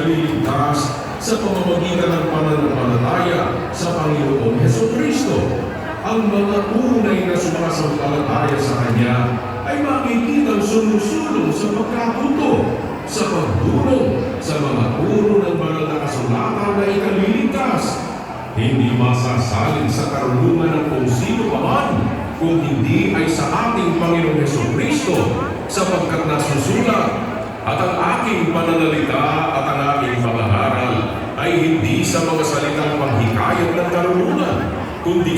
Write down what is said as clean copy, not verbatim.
naliligtas sa pamamagitan ng pananampalataya sa Panginoong Hesukristo. Ang mga tunay na sumasampalataya sa Kanya ay makikitang sumusulong sa pagkatuto, sa pagdulong sa mga turo ng banal na kasulatan na ikaliligtas. Hindi masasalin sa karunungan ng kung sino pa man kung hindi ay sa ating Panginoong Hesukristo, sapagkat nasusulat, at ang aking pananalita at ang aking pangaral ay hindi sa mga salitang panghikayat ng karunungan, kundi